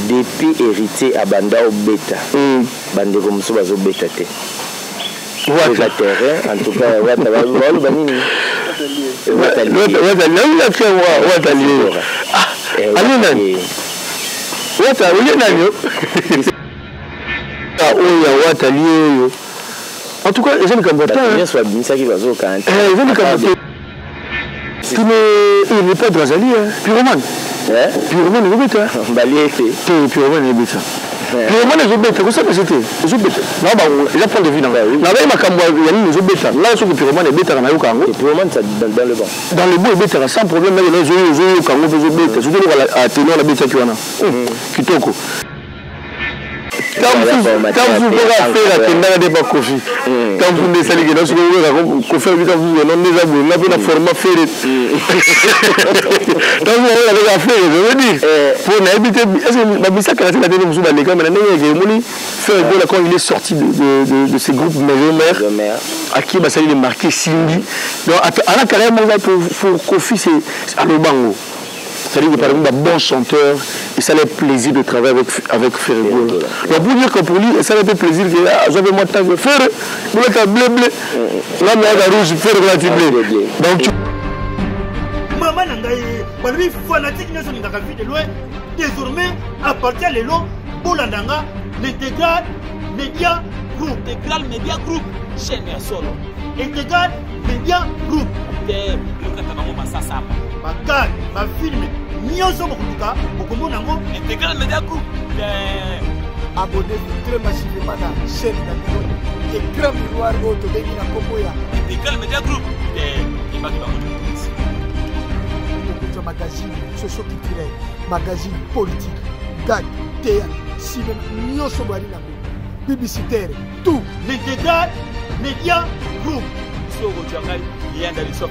depuis héritier à banda au bêta bande comme ça bazo bêta té wata terrain en tout cas wata balu banini wata en tout cas, les gens ne comprennent pas. Il n'est pas de Razali, Pyroman. Pyroman est bête. Pyroman est bête. Pyroman est bête. Vous savez, c'était. Il a pas de vie dans la rue. Il a pas de bête. Là, ce que Pyroman est bête dans le Congo. Pyroman, c'est dans le bon. Dans le bout, il est bête sans problème. Mais les gens, au Congo, ils sont bêtes. Surtout à tenir la bête qui en a. Kitoko. Quand vous pouvez faire la tendance de Bakofi, quand vous ne savez pas ce que vous avez fait, vous avez un format fait. Quand vous avez fait, je veux dire, pour n'habiter, est-ce que la musique a la télé, vous avez quand même quand il est sorti de ces groupes mère à qui il est marqué Cindy. Donc, à la carrière, pour Kofi, c'est à l'Obango. C'est-à-dire que par exemple, un bon chanteur, et ça fait plaisir de travailler avec Ferrego. Donc pour dire que pour lui, ça fait plaisir que j'avais moi tant de faire, vous êtes blé. Là, mais à rouge, faire de blé. Donc tu. Maman Nangaye, lui fanatique, nous sommes dans la vie de loin. Désormais, à partir de l'eau, Bolandanga, l'intégral Média Group. Intégral Média Group, chaîne solo. Intégral Média Group. Bakar, ma film, Nyonso Mokutuka, Bokomonango, Intégral Média Group. Abonnez-vous très massivement à la chaîne d'Amérique. Et grand miroir auto de Nina Koboya. Intégral Média Group. Magazine socio-culturel, magazine politique, gag, théâtre, cinéma, Nyonso Marina, publicitaire, tout. L'Intégral Média Group. Il y a des gens qui ont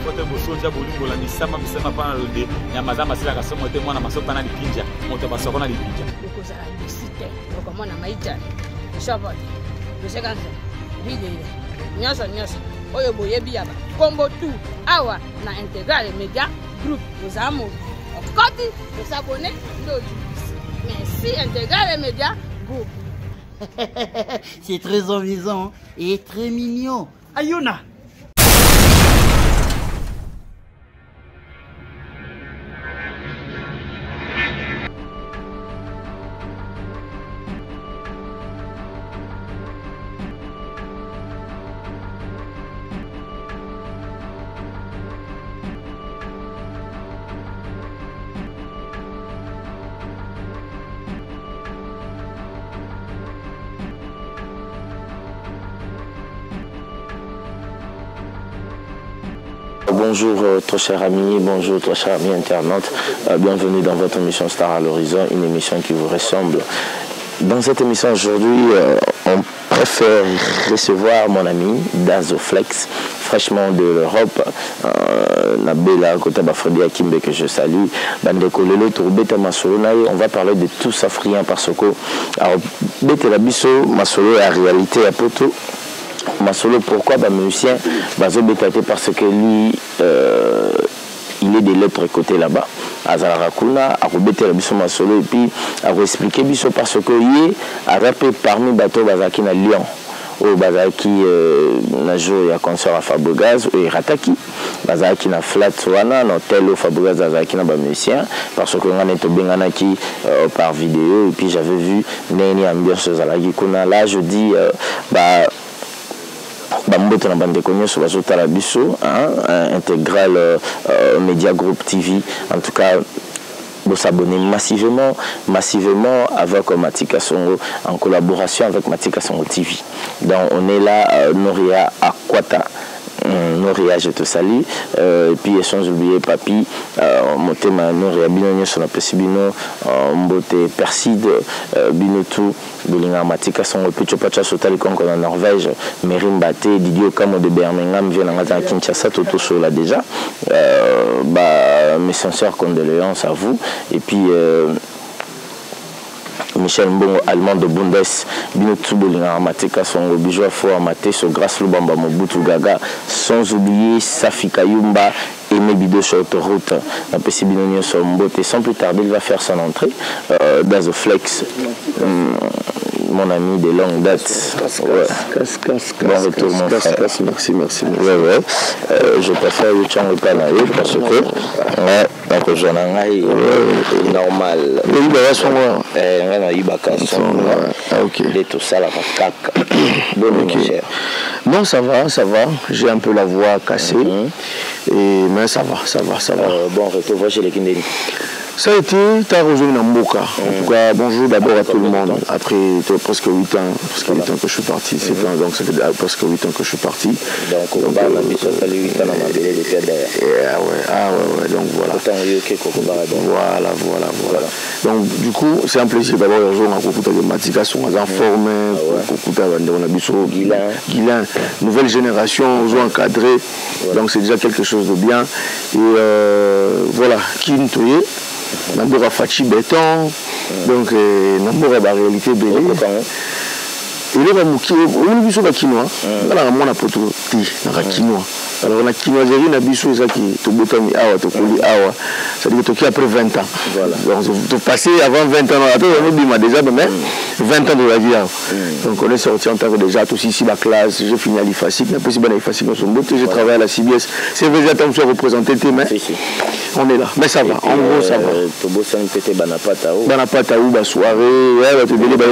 merci Intégral Média Group. C'est très amusant et très mignon. Ayuna. Bonjour très chers amis, bonjour très chers amis internautes, bienvenue dans votre émission Star à l'horizon, une émission qui vous ressemble. Dans cette émission aujourd'hui, on préfère recevoir mon ami Dazoflex, fraîchement de l'Europe, Nabela Kotaba Fredi Akimbe que je salue, Bandeko Lelo Tourbeta Masolo, on va parler de tous Africains parce que Bete Labiso Masolo est en réalité à Poto. Masolo, pourquoi musicien Bazo Betate parce que lui il est de l'autre côté là-bas. Azarakuna, a rebêté la biso Masolo et puis a expliqué biso parce que il a rappelé parmi bateau Bazaki na Lyon. Au Bazaki na joué à concert à Fabregas et Rataki. Bazaki na flat wana na hôtel au Fabregas Bazaki na ba musicien parce que on est bengana qui par vidéo et puis j'avais vu neni ambiance zalaki kuna là je dis Bambote na bande konyo sur bazota la biso Intégral Média Group TV en tout cas vous s'abonner massivement avec Matika Songo en collaboration avec Matika Songo TV. Donc on est là Noria Akwata Noria, je te salue. Et puis sans oublier Papi, Motema Noria Bino sur la Pessibino, Mbote Perside, Binotou, Belinga Matika Songo Picho Pacha Sotali Kongo en Norvège, Merim Bate, Didio Kamo de Birmingham, vient à Kinshasa, Toto Sola déjà. Mes sincères condoléances à vous. Et puis Michel Mbongo, allemand de Bundes, Binotou Bolinga Mateka, son bijou à Fort Maté, so grâce Lubamba Mobutu Gaga, sans oublier Safi Kayumba Aimé Bido sur autoroute, un peu si binonio sur Mbote. Sans plus tarder, il va faire son entrée. Dazoflex, mon ami de longue date. Bon retour, mon frère. Merci. Ouais. Je préfère le Tchang et Panaï parce que donc j'en ai normal. Non, ça va. J'ai un peu la voix cassée. Mais ça va. Bon retour, moi chez les Kindeni. Ça a été Tarozou Namboka. En tout cas, bonjour d'abord à tout le monde. Après presque 8 ans que je suis parti. Donc ça fait presque 8 ans que je suis parti. Donc on va à 8 ans à Mabélé depuis derrière. Ouais, donc voilà. Voilà. Donc du coup, c'est un plaisir d'abord de rejoindre Kokuta de Matika, son informé, Kokuta Banderonabiso, Guilain, nouvelle génération, aux encadrés. Donc c'est déjà quelque chose de bien. Et voilà, Kintoye. Namboka Fachi Béton, donc Namboka la réalité belé. Et là, on a vu sur la quinoa. On a poto quinoa. Alors on a quinoiserie na biso ezaki to botami awa to koli awa. Ça dit que après 20 ans. Voilà. Donc tu passer avant 20 ans après on bima déjà mais 20 ans de la vie. Donc on est sorti en tant que déjà tout ici la classe, j'ai fini à l'IFASIC, mais possible à l'IFASIC on se j'ai travaillé à la CBS. C'est vrai que tu as représenté mais on est là. Mais ça va. En gros ça va. To bosan pété banapata ou ba soirée, ouais tu belé ba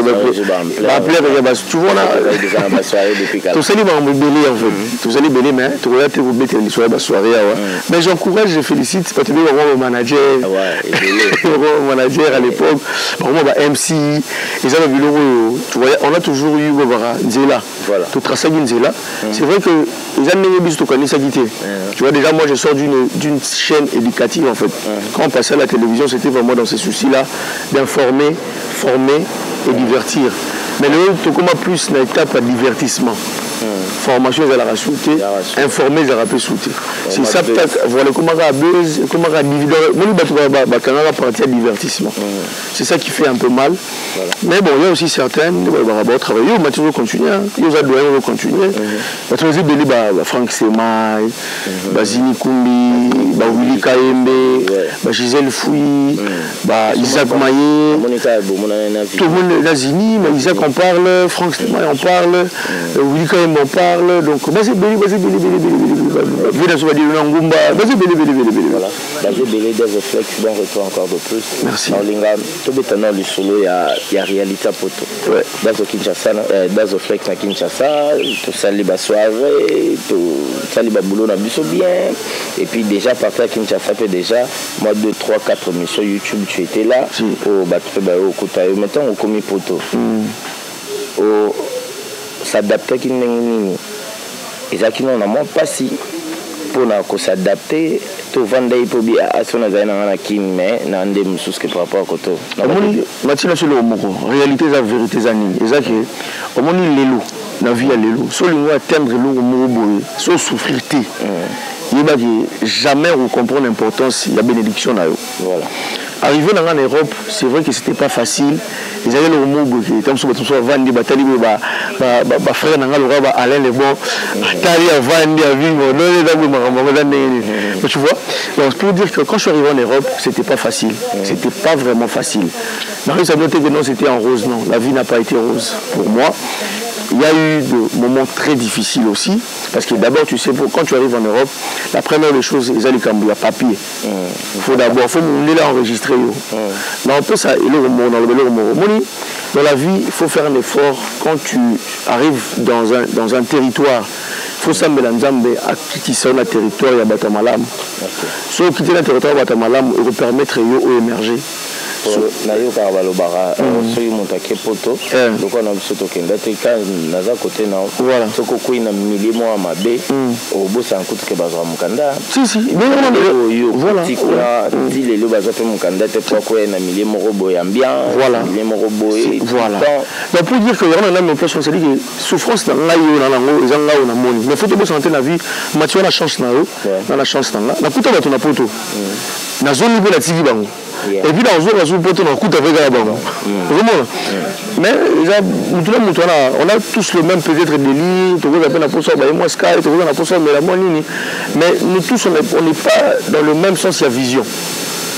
tu vois là tout ça les ba belé en fait. Tout ça les belé mais tu regardes vous mettez les soirées mais j'encourage, je félicite parce que le manager à l'époque vraiment MC ils avaient vu tu vois on a toujours eu Nzela tout tracé Nzela c'est vrai que ils ont même bis to connaître ça tu vois déjà moi je sors d'une chaîne éducative en fait quand on passait à la télévision c'était vraiment dans ces soucis là d'informer, former et divertir mais le tout comme plus une étape à divertissement formation à la rassuté, informer à la rassuté. C'est ça peut-être voilà comment on a buzz, comment on a dividende, partie à divertissement. C'est ça qui fait un peu mal. Voilà. Mais bon, il y a aussi certaines qui vont travailler, ils vont toujours continuer, ils vont continuer. Parce que les Franck Semaï, Zini Koumbi, Willy Kaembe, Gisèle Fouy, Isaac Maillé, tout le monde est Zini, mais Isaac on parle, Franck Semaï on parle, Willy Kaembe on parle. Donc, vas-y, Bélé. Voilà. Bélé, Dazoflex, bon retour encore de plus. Merci. Tout bétanon, le solo, il y a réalité à poto. Dazoflex na Kinshasa, tout ça, les soirées, tout ça, les boulot, na biso bien. Et puis, déjà, partir à Kinshasa, déjà, moi, 2, 3, 4 missions YouTube, tu étais là. Au Koutayo, maintenant, au Komi Poto. S'adapter qui n'est et qui n'ont pas si pour s'adapter tout vendre pour bien à son azana qui mais n'ande musus que par rapport à koto matina sur le moko réalité la vérité zani et ça que au moni lelo na vie à lelo so lingo atteindre le moko boye so souffrir té il va dire jamais on comprend l'importance de la bénédiction là voilà. Arrivé en Europe, c'est vrai que c'était pas facile. Ils avaient le mot qui était sur le vendre des batailles, frère Alain le bon, tu vois. Donc pour dire que quand je suis arrivé en Europe, c'était pas facile. C'était pas vraiment facile. Marie ça noté que non, c'était en rose, non. La vie n'a pas été rose pour moi. Il y a eu des moments très difficiles aussi, parce que d'abord, tu sais, quand tu arrives en Europe, la première des choses, ils ont les papiers. Il faut d'abord, enregistrer. Mais on peut ça, dans la vie, il faut faire un effort quand tu arrives dans un territoire. Il faut savoir à qui sont le territoire de Batamalam. Si on quitte le territoire de Batamalam, il va permettre d'émerger. nayo ka balobara soki moto ake poto donc on a biso tokenda te ka naza côté na soko kui na milimo ya mabe obosa nkutu ke bazwa mukanda tikuna dilelo bazwa pe mukanda te poko na milimo robo ya bien milimo robo donc pour dire que on a une place on se dit que souffrance na ngayo na nango ezanga na moni mais faut te santé la vie Mathieu na chance na yo na la chance na kuta bato na poto na zone niveau la tiki bango Et puis dans le jour, on a coûté avec la banque. Mais on a tous le même peut-être délire, mais nous tous, on n'est pas dans le même sens, il y a vision.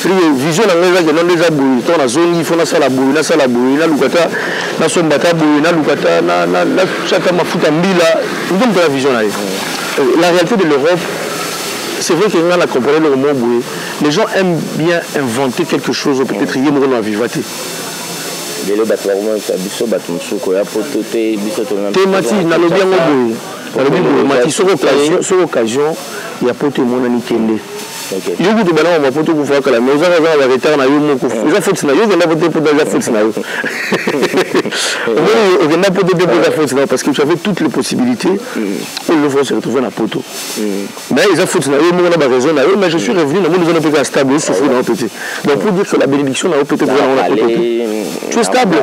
C'est-à-dire vision dans les gens qui ont bouillé, on a zone, il faut la salle bouillé, la lukata, la sombata bouillé, la lukata, la chata mafuta mbila, nous sommes dans la vision là. La réalité de l'Europe, c'est vrai qu'il y a la compagnie le mot bouillé. Les gens aiment bien inventer quelque chose, peut-être y a vivate. Thématique, n'a le bien bouillé. Sur occasion, il y a pas tout le monde à Nikende. Il y a beaucoup de ballons, on va pas tout vous faire que la maison va retarder à Yomo. Ils ont fait ça, ils ont voté pour la faute. On n'a pas de dépôt de la faute parce que tu avais toutes les possibilités pour le faire se retrouver dans la poteau. Mais ils ont fait ça, ils ont raison, mais je suis revenu dans le monde de stable, ils souffrent dans le petit. Donc pour dire que la bénédiction n'a pas été dans la poteau. Tu es stable.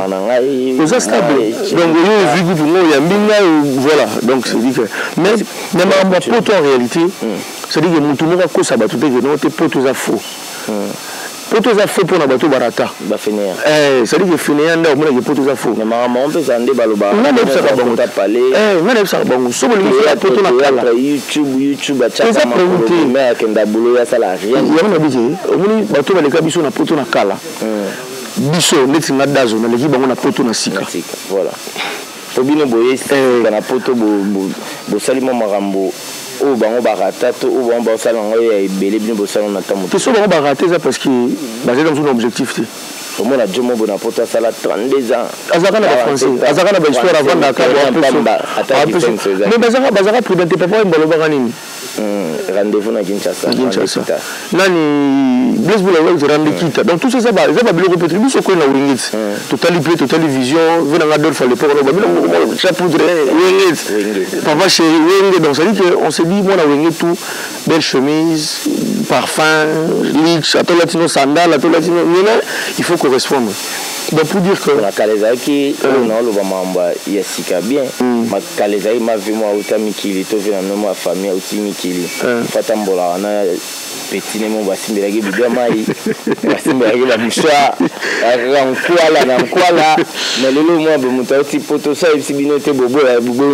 Tu es stable. Donc il y a Minga, voilà. Donc c'est dit que. Mais ma poteau en réalité, c'est-à-dire que mon tournoi a causé ça, non, tes potes à faux. Potes à faux pour la bateau barata. C'est-à-dire que fainéant, on a des potes à faux. Mais on peut s'en déballoter. On a des potes à bon. On a des potes à bon. Sur le pote à YouTube, à Tchad, mais à Kendaboulou, à Salarié. On a dit, on a bateau à l'écabisson à pote à Kala. Bisso, net na dazo, na l'équipe, on a pote à Sika. Voilà. Tobino Boye, on a pote à Salimo Marambo. Ou bango barata to ou bango basala ngo ya ebele bino bosala na tamu to so bango barata ça parce que basé dans son objectif té comme la Jomo Bonaparte sala 32 ans azaka na français azaka na histoire avant na ka mais bazaka prudent papa mbalo bakanini rendez-vous na Kinshasa nani Blaise Boula wa rendre kita donc tout ça ça va bilo repetir biso ko na uringit totali vision vena nga dor fallait pour le babilo chapoudre wengit papa chez wengit donc ça dit que on se dit moi na wengit tout belle chemise parfum lich atolatino sandal atolatino il faut correspondre. Donc pour dire que la Kalezaki non le bamamba yasika bien ma Kalezaki ma vie moi utamikili to vena no ma famille utimikili patambola na petit nemo basimbelaki bidamai basimbelaki la mouchoir rankwala mais lelo moi be mutauti poto ça ibino te bobo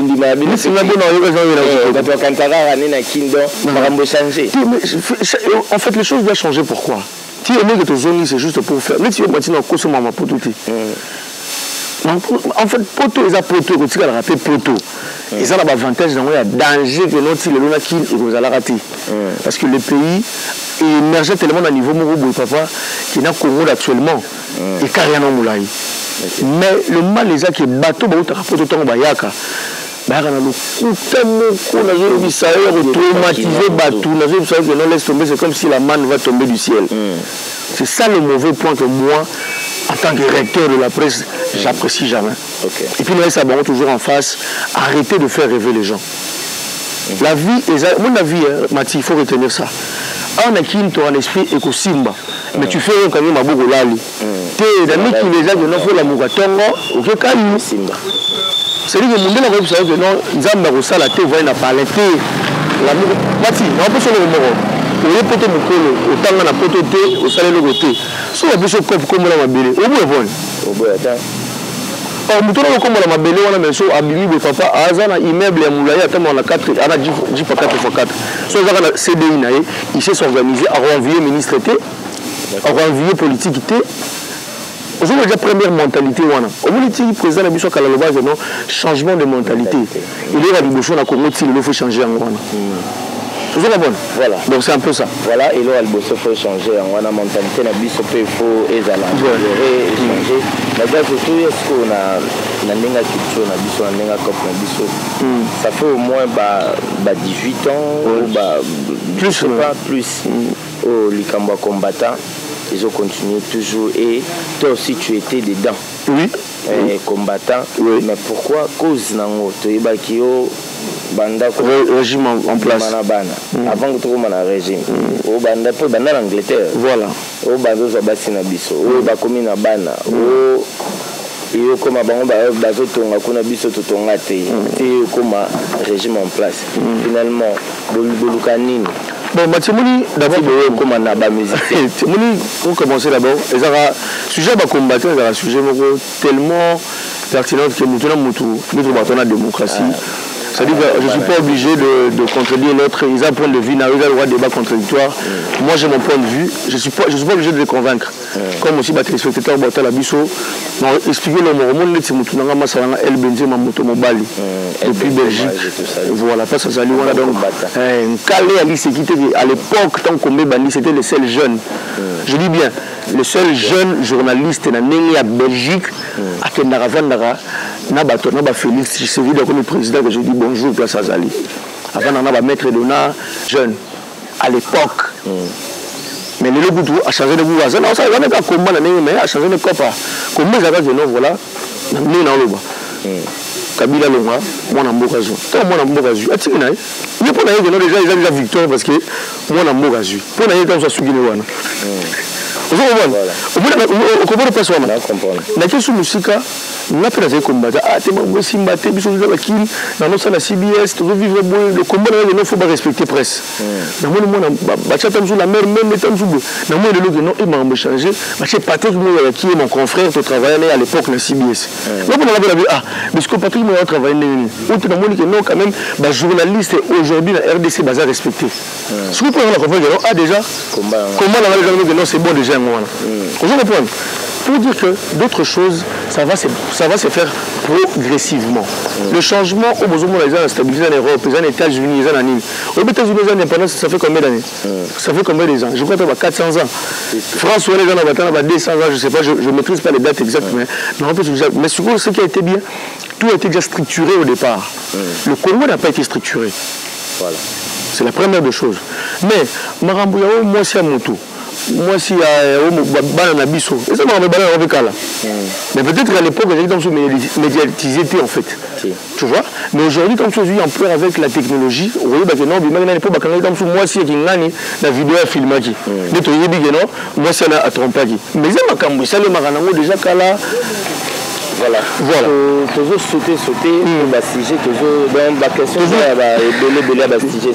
ndima bino singa bona yo ka to kantara na kindo marambo changer. En fait les choses doivent changer. Pourquoi? Si on est que zone c'est juste pour faire. Mais si on continue à consommer ma poteau. En fait poteau ils a poteau quand tu as raté poteau. Ils ont l'avantage dans le danger que notre le lona qui vous a raté. Parce que le pays émerge tellement à niveau Morobo papa qui n'a Congo actuellement et carrément en moulay. Mais le mal les a qui bateau ba uta poteau ton bayaka. Bah on a le coup on a vu ça traumatiser bateau, on a vu ça que non laisse tomber, c'est comme si la manne va tomber du ciel. C'est ça le mauvais point que moi en tant que recteur de la presse, j'apprécie jamais. Et puis nous ça bon toujours en face, arrêtez de faire rêver les gens. La vie est mon avis Mati, il faut retenir ça. On a qui ton esprit et simba, mais tu fais quand même ma bogo lali. T'es d'amis qui les a de non faut la mugatongo, OK kayu simba. C'est-à-dire que monde la savez que non nzamba ko sala te voyer na parler te la Mati, on peut se le moro. On peut te mukolo, otanga na poto te, o sala le côté. So on peut se cop comme la mabele. Au bout attends. Oh mutono ko la mabele wana meso abimi be papa azana immeuble ya mulaya tellement na 4 ana 10 par 4x4. So zaka na CDI na il s'est organisé à renvoyer ministre té, à renvoyer politique té. Aujourd'hui déjà première mentalité wana. Au politique président na biso kala loba non changement de mentalité. Il est à l'ibosho na Congo il faut changer en wana. Toujours la bonne. Voilà. Donc c'est un peu ça. Voilà, et là, il faut changer. On a la mentalité, il faut changer. Mais surtout, est-ce qu'on a une culture, ça fait au moins 18 ans, ou plus, je sais pas, plus. Les Kamba combattants, ils ont continué toujours. Et toi aussi, tu étais dedans. Oui. Combattant. Oui. Mais pourquoi cause nango to ibakio banda régime en place avant que tu commences un régime au banda pour banda l'Angleterre voilà au banda za basina biso au ba komi na bana au et comme bango ba zo tonga kuna biso to tonga te et comme régime en place finalement bolukanini Bon, Matimoni, d'abord, comme on a la musique. On commence d'abord. Les sujets à combattre, c'est un sujet tellement pertinent que nous avons la démocratie. C'est-à-dire que je ne suis pas obligé de contredire l'autre. Ils ont un point de vue, ils ont le droit de débat contradictoire. Moi, j'ai mon point de vue. Je ne suis pas obligé de les convaincre. Comme aussi, les téléspectateurs, expliquer le monde, depuis Belgique. Voilà, pas ça. Donc, à l'époque, tant qu'on c'était les seuls jeunes. Je dis bien, les seuls jeunes journalistes à Belgique, à Kendaravandara, Félix, c'est lui le président que je dis bonjour, place Azali. Avant, on a maître Dona, jeune, à l'époque. Mais le Boutou a changé de goût. Ça n'a pas combat, mais a changé de copain. Comment ça va, voilà, on est dans le bas. Kabila Longa, moi on a Mbokazu. Toi, moi on a Mbokazu. Tu sais, il pour déjà ils ont déjà victoire parce que moi on a Mbokazu. Pour naïe comme ça Sugine wana. Vous comprenez? Au comment pas soi. Na kesu musika, na pena zai combattre. Ah, t'es bon simba, t'es biso de la kill. Dans notre la CBS, tu veux vivre bon le combat là, il faut pas respecter presse. Na moi bacha tam la mer même tam sou. Na moi le logo non, il m'a changé. Bacha Patrick moi qui est mon confrère qui travaillait à l'époque la CBS. Là on avait vu ah, mais ce que Patrick moi travaillait autre na moi que non quand même, ba journaliste aujourd'hui la RDC bazar respecté. Ce que pour la conférence ah déjà comment la gens non c'est bon déjà. Vous comprenez? Pour dire que d'autres choses, ça va se faire progressivement. Le changement, au besoin de la stabilité en Europe, les États-Unis, les États-Unis. Aux États-Unis, l'indépendance, ça fait combien d'années? Ça fait combien d'années? Je crois qu'il y a 400 ans. France, les gens ont 200 ans, je ne sais pas, je ne maîtrise pas les dates exactes, mais ce qui a été bien, tout a été déjà structuré au départ. Le Congo n'a pas été structuré. Voilà. C'est la première des choses. Mais, Marambouya, moi, c'est à mon tour. Moi, si il y a un abisso, et ça m'a mais peut-être qu'à l'époque, les gens sont médiatisés en fait. Tu vois? Mais aujourd'hui, comme tu as vu en pleurs avec la technologie, vous voyez que non, moi, si il y a la vidéo à filmer, moi, si il y a à tromper. Mais ça, le maranango déjà là. Voilà. Toujours sauter, la sujet, toujours dans la question de la sujet.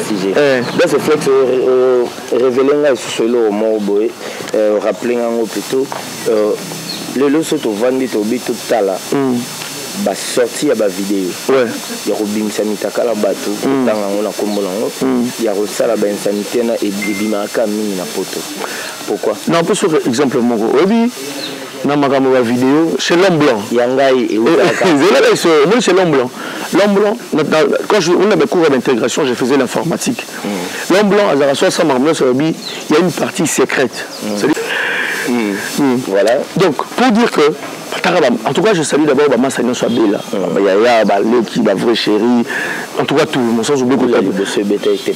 Dans ce fait, révéler sur le mot, rappeler plutôt, le lot sont au vendu au bit tout à l'heure. Ba sorti ya ba vidéo ya robimisa mitaka la bato tanga ngona kombolango ya rosala ba insanité na ebimaka mingi na poto. Pourquoi? Non, un peu sur exemple mongo obi na makambo ba vidéo c'est l'homme blanc yangai et c'est l'homme blanc. L'homme blanc quand on avait cours d'intégration, je faisais l'informatique. L'homme blanc à 60 marmons sur obi, il y a une partie secrète. Voilà. Donc pour dire que en tout cas, je salue d'abord Massagnon Swabela. Yaya, Baleki, la vraie chérie. En tout cas, tout mon sens, beaucoup de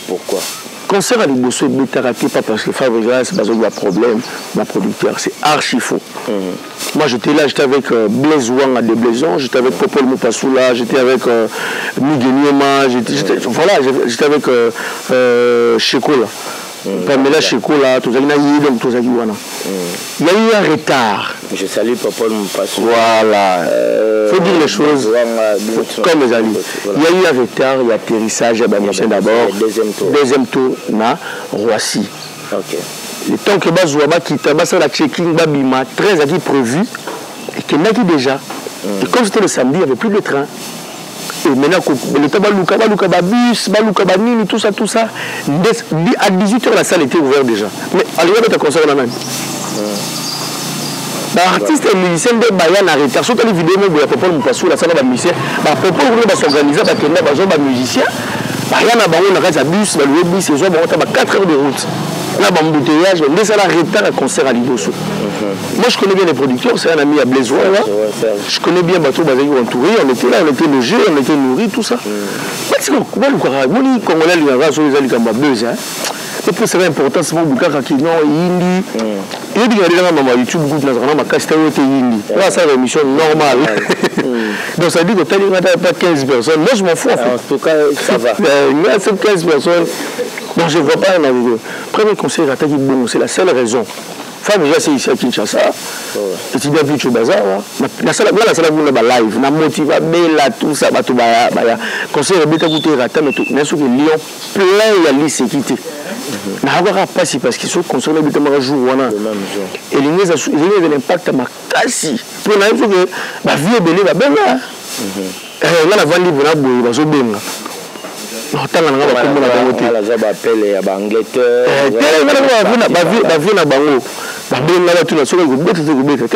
pourquoi? Concert à l'Ibosso et Bétaraté, pas parce que Fabrice, c'est parce qu'il y a un problème, ma producteur, c'est archi faux. Moi, j'étais là, j'étais avec Blaise Wang à Déblaison, j'étais avec Popol Mopasoula, j'étais avec Miguel Niema, j'étais avec Cheko là. Pamela Cheko là, tout ça, il y a eu un retard. Je salue Popol Mopasoula. Voilà. Il faut dire les choses comme les amis. Il y a eu un retard, il y a atterrissage, d'abord. Deuxième tour, na Roissy. Le temps que Bazouaba quitte, la checking, Babima, 13 a été prévu, et qu'il n'a déjà. Et comme c'était le samedi, il n'y avait plus de train. Et maintenant, le tabalouka, bus, banini, tout ça. À 18h, la salle était ouverte déjà. Mais à l'époque, tu as conservé la même. L'artiste et musicien de Bayan a retard. Surtout les vidéos, il y a Popol Mopasoula, la salle de musicien. Popol va s'organiser, il y a des musiciens. Bayan a un bus, le bus, ils ont 4 heures de route. Là, il y a un embouteillage, mais ça a retard à concert à l'Ibosso. Moi, je connais bien les producteurs, c'est un ami à Blaise Wang. Je connais bien Bateau Bazaï entouré, on était là, on était logés, on était nourris, tout ça. Mais c'est comme le Congolais, il y a c'est important, c'est mon bouquin qui non, Hindi. Il y a des gens dans YouTube, ma castel Hindi. Là, c'est une émission normale. Donc, ça dit que tu n'as pas 15 personnes. Moi, je m'en fous. En tout cas, ça va. Il y a 15 personnes. Donc, je ne vois pas un avis. Premier conseil, c'est la seule raison. Femme, déjà, c'est ici à Kinshasa. Et tu dois plus au bazar. La salle live. La motive, la tout ça, conseil, mais tout. Mais ce que Lyon, plein, il y a l'insécurité. n'a pas si parce qu'ils sont concernés le jour ou et les ont un impact ma quasi pour la chose que ma vie est belle va bien là on a vendu pour la boue va se bien non tant qu'on va comme la beauté la job appelle à Angleterre la vie na bango ba bien là tout la chose que bête c'est que bête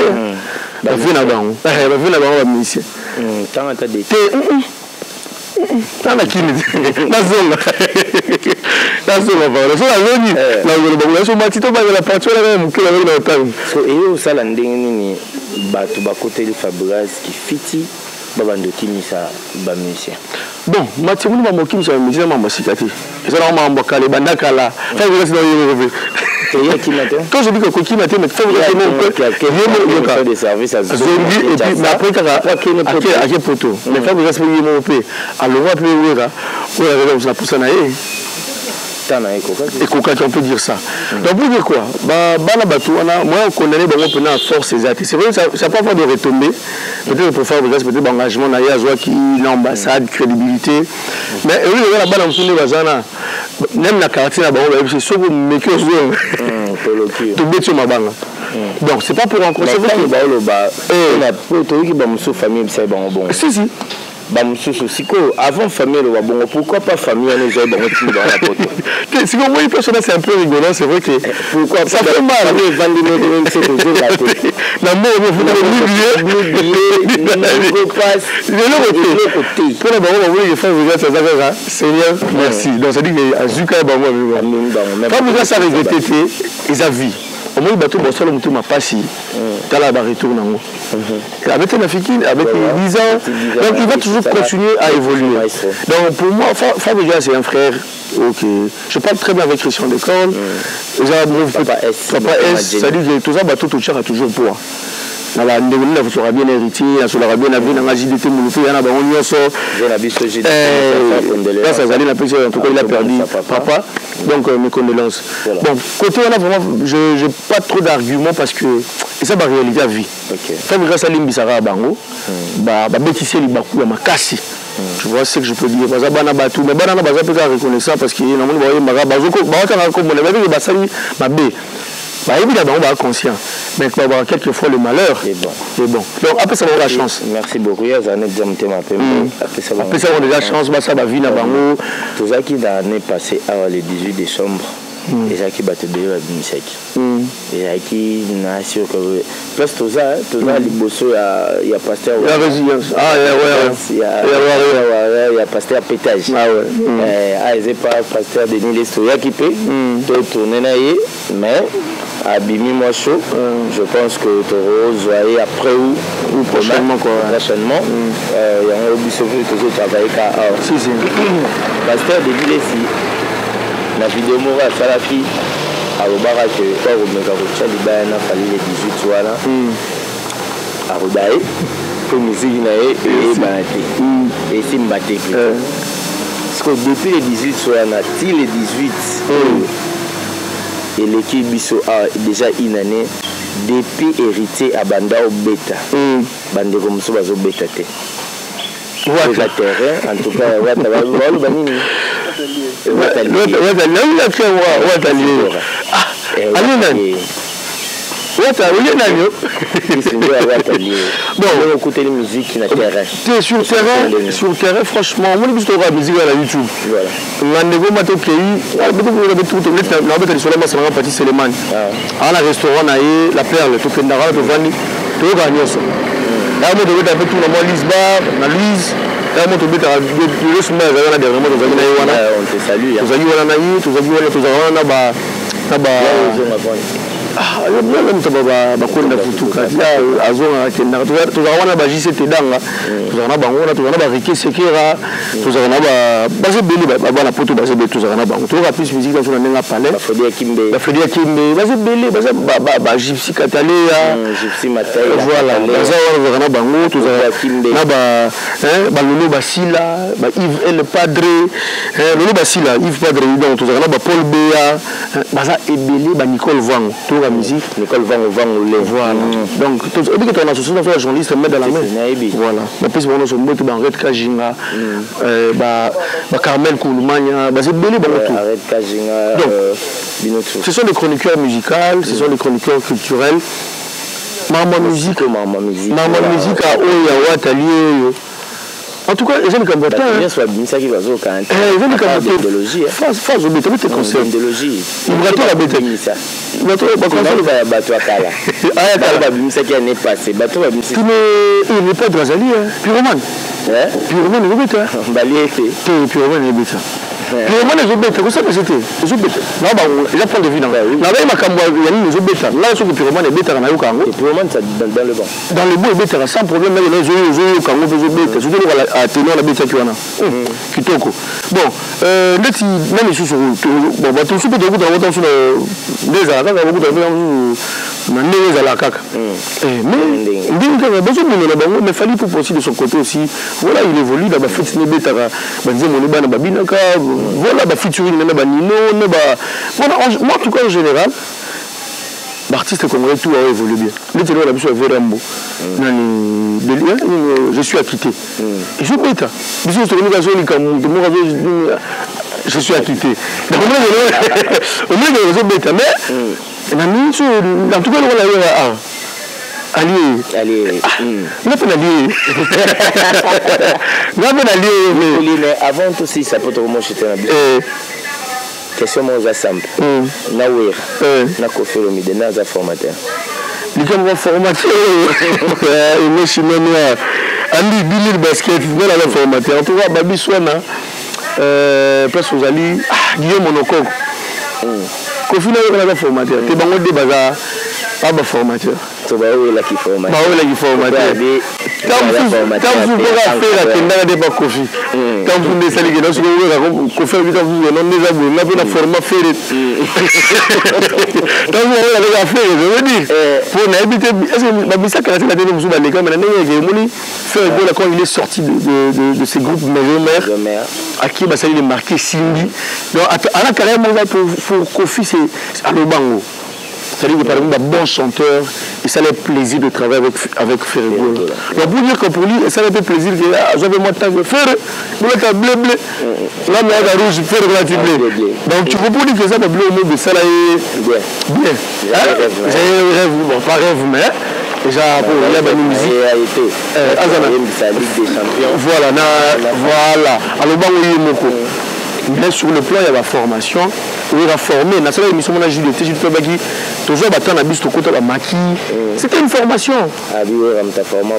la vie na bango la mission tant à des Tana kini nazonga bana so azoni na ngolo bango so matito ba la patio la mukela na otango so et ça la ndenge nini bato ba côté le Fabregas qui fiti babando kimisa ba musicien bon matimuni ba mokimisa ba musicien mamba sikati ezala mamba kale bandaka la Fabregas na yego quand je dis que Koki m'a dit mais faut que des services à Zongi et puis mais après à quel poteau mais faut que ça soit mon paix alors on va plus on a poussé na et Koka on peut dire ça donc pour dire quoi bana batou moi on connaît bango pendant force exacte c'est vrai ça pas faire de retomber peut-être pour faire peut-être engagement na ya qui l'ambassade crédibilité mais oui la bana mfune bazana même la quartier là c'est sûr que mais que tout bêtise ma banga donc c'est pas pour rencontrer si avant famille le bon pourquoi pas famille on est bon dans la pote si vous voyez personne c'est un peu rigolant c'est vrai que pourquoi ça fait mal c'est toujours la tête la mort pour la baron on voulait faire regarder ça Seigneur merci donc ça dit que azuka ba moi pas besoin ça regretter ils a vie au moins bateau bon seul mutu ma passi tala ba retour nango avec la fikine avec 10 ans donc il va toujours continuer à évoluer donc pour moi Fabregas c'est un frère ok je parle très bien avec Christian Décole papa S ça dit que tout ça bateau tout a toujours pour na ba ndeko na sera bien héritier sera bien avenir na JDT mulupe yana ba on so la biso JDT ça ça en tout cas il a perdu papa donc mes condoléances bon côté on a vraiment je pas trop d'arguments parce que et ça va réalité à vie Fabregas Salimbi Sara bango ba bétissé li baku ya makasi tu vois ce que je peux dire parce que bana batu mais bana baza peut reconnaissant parce que na moni ba yemba bazoko ba tanga comme on avait ba sali ba bé bah évidemment on va être conscient mais il va avoir quelquefois le malheur et bon donc après ça va avoir la chance merci beaucoup ya za net jamte ma pe après ça on a la chance bah ça va vie na bango tout ça qui l'année passée le 18 décembre déjà qui battait de la musique et qui n'a sûr que plus tout ça liboso il y a pasteur la résilience il y a pasteur pétage ils pas pasteur de Denis Lestoya qui peut tourner mais Abimi moi chaud je pense que Toro Zoé après ou prochainement il y a un obus toujours travailler si pasteur de Denis la vidéo mora salafi arobara que kwa romeka ko tshali bana fali le 18 wala arobaye ko musique na e banati et simbate parce que depuis le 18 wala ti le 18 et l'équipe biso a déjà une année depuis héritier à banda au bêta bande comme ça bazo bêta te le terrain en tout cas wata ba banini écouter les musiques sur le terrain franchement on dit que la musique à la YouTube la restaurant la perle on te Yves Padre Yves Padre donc Paul Béa Nicole Vang la musique. Nicole Van Voilà. Donc, on dit que ton association de journaliste met dans la main. Voilà. La piste pour nous, on met dans Red Kajinga, Carmel Kouloumania, c'est belé bon tout. Red Kajinga, ce sont des chroniqueurs musicaux, ce sont des chroniqueurs culturels. Maman musique à Oya Ouatali. En tout cas, les gens ne comprennent pas. Bien sûr, ça qui va jouer quand même. Les gens ne comprennent pas. Idéologie. Phase au béton, tes conseils. Idéologie. Il va tout la bête. Il va tout la bête. Il va bateau à Kala. Ah, Kala, ça qui est passé. Bateau va bien. Tu n'es pas Drazali, Pyroman. Pyroman est bête. Balié. Pyroman est bête. Pyroman est bête. Comment ça que c'était? Les bête. Non, bah, il a point de vue dans la rue. Là, il m'a camoué, il y a une bête. Là, je trouve que Pyroman est bête dans le Congo. Pyroman, c'est dans le banc. Dans le banc, il est bête. Sans problème, il y a les yeux au Congo, il est bête. Surtout à tenir la bête qui en a. Kitoko. Bon, là, si, même les sous-sous, bon, bah, tout ce que tu as beaucoup de sur les arabes, il y a beaucoup de gens à la caca. Mais, il fallait pour aussi de son côté aussi. Voilà, il évolue dans la fête, il est bête. Voilà, bah, featuring, voilà, moi, en tout cas, en général, l'artiste congolais, tout a évolué bien. Là, tu vois, la mission est vraiment je suis acquitté. Je suis bête. Je suis acquitté. Au moins, je suis bête. Mais, en tout cas, on a allié. On a fait allié. Mais avant tout, si ça peut te remonter, question aux assemblées. Nawir. Nakofi Olomide, Naza formateur. Les caméras formateurs. Et je suis noir. Andy Billy basket, voilà le formateur. En tout cas, Babi Swana. Place aux alliés. Guillaume Monokok. Kofi n'a pas formateur. T'es bango de bazar. Pas formateur. Tu vas où là qui formateur. Bah où là qui formateur. Quand vous pouvez faire la tendance de pas Kofi. Quand vous ne savez que dans ce que vous avez Kofi vous non des abonnés là pour la format faire. Quand vous avez la faire, je veux dire pour n'habiter est-ce que Babi ça quand la télé vous dans les caméras il fait un quand il est sorti de ces groupes mère à qui bah ça il est marqué Cindy. Donc à la carrière pour Kofi c'est à Lobango. C'est-à-dire que par exemple, un bon chanteur, et ça a plaisir de travailler avec Ferrego. Donc pour dire que pour lui, ça a fait plaisir que j'avais moi tant que faire, vous êtes bleu. Là, mais à rouge, faire relatif bleu. Donc tu peux dire que ça, le bleu au monde de ça là est bien. J'ai rêve, bon, pas rêve, mais déjà pour la musique. Voilà. Alors, bon, oui, Moko. Mais sur le plan, il y a la formation. Il va former. Dans cette émission, on a Jules Tobaki. Toujours, c'était une formation.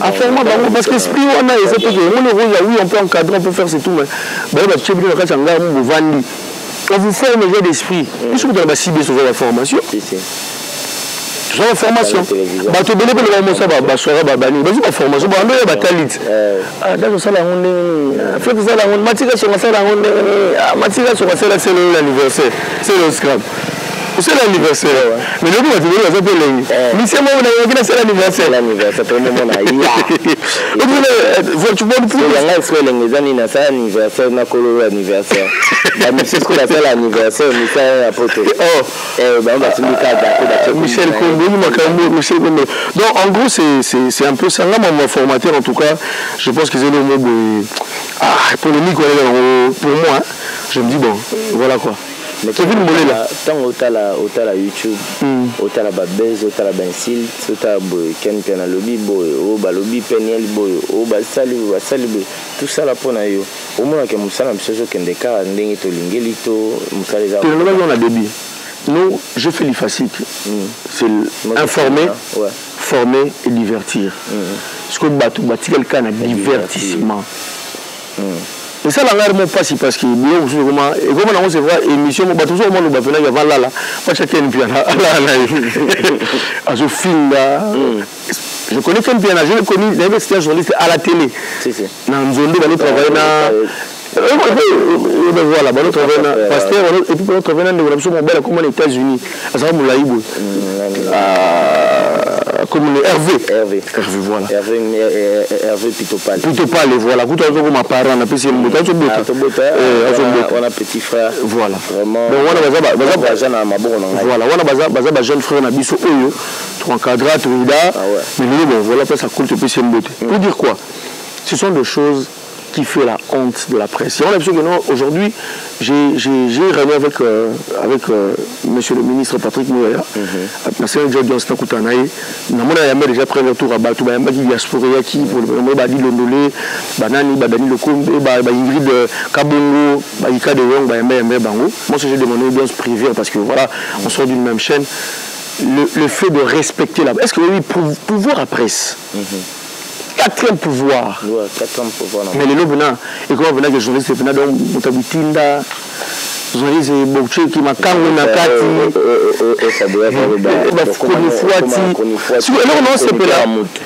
Parce que l'esprit, on a oui, on peut encadrer, on peut faire c'est tout. Mais on vous forme déjà d'esprit. Il faut que vous ciblez sur la formation. J'ai la formation. Tu peux le ça va soirée babani. Vas-y la formation. Bon, on va talit. Dans ça là on est fait ça là on matière sur ça là on matière sur ça là c'est l'anniversaire. C'est le scrap. C'est l'anniversaire. Mais le coup, tu veux le faire mais c'est moi on a c'est l'anniversaire. L'anniversaire tout le monde a tu vois il y a ce les années na ça anniversaire na colo anniversaire. La monsieur ce qu'on appelle l'anniversaire mais ça apporte. Michel Kombo, Michel Kombo. Donc en gros c'est un peu ça là mon formateur en tout cas, je pense que c'est le mot polémique pour moi. Je me dis bon, voilà quoi. Mais tu vu le là tant autant la YouTube autant la babez autant la bensil autant ken piana lobby boy o ba lobby peniel boy o ba sali tout ça là pour na yo au moins que musala msezo kendeka ndenge to lingeli to musala za on a débit. Nous je fais l'IFASIC. C'est informer, former et divertir. Ce que bâti quelqu'un a divertissement. Et ça, la rarement passe parce que comment c'est vrai, émission, on va toujours au monde, on va venir là, pas chacun une piano. Je filme là. Je connais un piano, je l'ai connu, c'était un journaliste à la télé. Dans une zone où on travaille voilà, on travaille pasteur, et puis on travaille dans les États-Unis. À savoir, comme Hervé. Hervé, voilà. Hervé Pitopal. Pitopal, voilà. Vous avez ma parent, on a pu essayer de on a petit frère. Voilà. Vraiment. Voilà, on a jeune frère, on a biso Oyo, tu encadras, tu mais bon, voilà, ça coule, tu peux essayer de beauté. Pour dire quoi? Ce sont des choses qui fait la honte de la presse. On a l'impression que non, aujourd'hui, j'ai réuni avec monsieur le ministre Patrick Mouya, parce que j'ai dit on déjà pris le tour à Batou, il y a qui diaspora qui pour le Badi Londolé, Banani, Badani Lokombe, Ingrid Kabongo, Ika de Yong, Bango. Moi, j'ai demandé une audience privée parce que voilà, on sort d'une même chaîne. Le fait de respecter la presse, est-ce que oui, pouvoir à presse? Quatrième pouvoir. Ouais, quatrième pouvoir. Mais les lobes, et quand on venait que les journalistes, ils venaient donc Moutabitinda, les journalistes, Bouché, qui m'a camé, Nakati,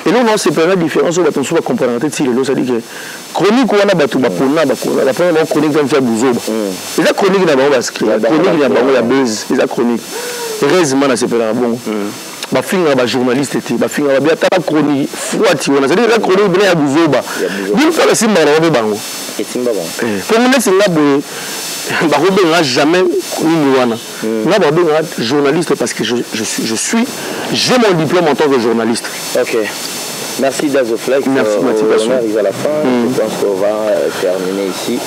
et là, on sait pas la différence, on va souvent comprendre en tête si les lots, ça dit que chronique, on a battu, la première chronique, on fait Bouzoba. Et la chronique, il y a un basque, la chronique, il y a un buzz, et la chronique. Heureusement, c'est pas bon. Ba finga ba journaliste était ba finga ba biata la chronique fouati on a dit la chronique bien à Bouzoba d'une fois c'est mal on bango et timba bon pour nous c'est là boy ba robena jamais ni wana na ba benga journaliste parce que j'ai mon diplôme en tant que journaliste. OK. Merci Dazoflex. Merci Mathieu. On arrive à la fin. Je pense qu'on va terminer ici.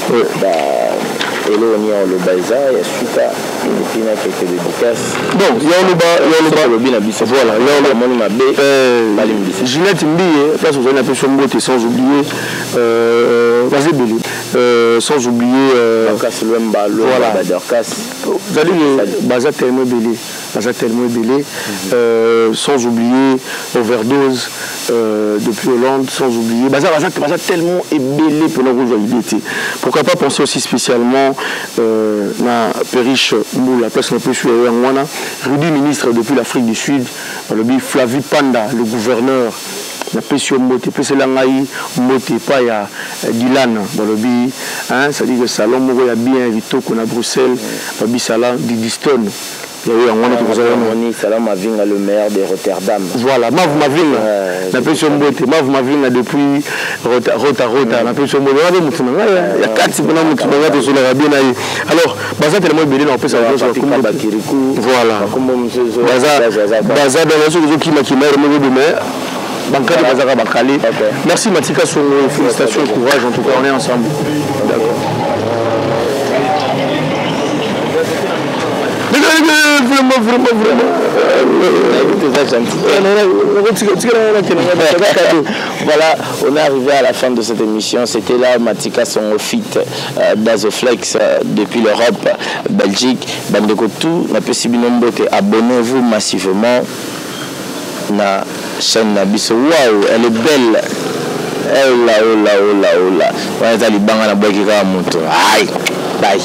Hello, on est le Baïza, il y a Suta, et puis il y a quelques dédicaces. Bon, il y a le bas, voilà, il y a le Ginette Mbiye, place où on a fait son mot, sans oublier, vas-y Bélé, sans oublier, voilà, vous allez Baza tellement Bélé, sans oublier Overdose, depuis Hollande, sans oublier, Baza tellement ébélé pour la rouvabilité. Pourquoi pas penser aussi spécialement na Periche Moula, place n'a plus suivi Rudy ministre depuis l'Afrique du Sud, le Flavie Panda, le gouverneur. La pression moté, c'est l'angaï moté, pas ya Dylan dans le bi, hein, ça dit que salon moro ya bien invité qu'on a Bruxelles, le salon d'Idiston. Il y a eu un Salam Mavinga, le maire de Rotterdam. Voilà, Mav Mavinga, la pression moté, Mav Mavinga depuis Rota, la pression moté, il y a 4 types de sur la bien. Alors, Baza tellement béni, on peut savoir voilà. Baza dans la chose qui m'a merci Matika Songo, félicitations, courage, en tout cas on est ensemble. D'accord. Vraiment. Voilà, on est arrivé à la fin de cette émission. C'était là Matika Songo fit d'Azoflex depuis l'Europe, Belgique, Bandekotou, la possibilité abonnez-vous massivement. Na chaîne Nabiso, waouh, elle est belle. Oh là. On va aller banga na boki ka moto. Aïe, bye.